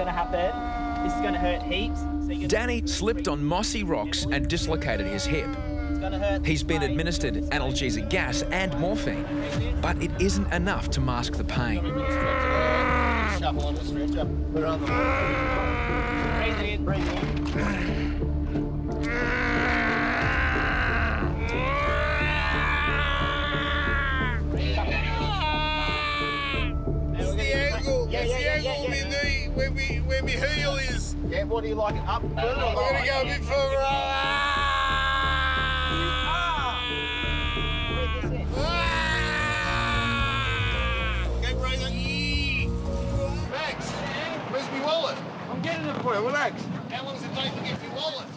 going to happen. This is going to hurt heaps. So Danny slipped on mossy rocks and dislocated his hip. It's going to hurt. He's been administered analgesic gas and morphine, but it isn't enough to mask the pain. Shuffle on the stretcher. Put it on the wall. Breathe in, breathe in. Where my heel is. Yeah, what do you like it up further? I'm going to go a bit further. Go breathing. Max, where's my wallet? I'm getting it for you, relax. How long does it take to get my wallet?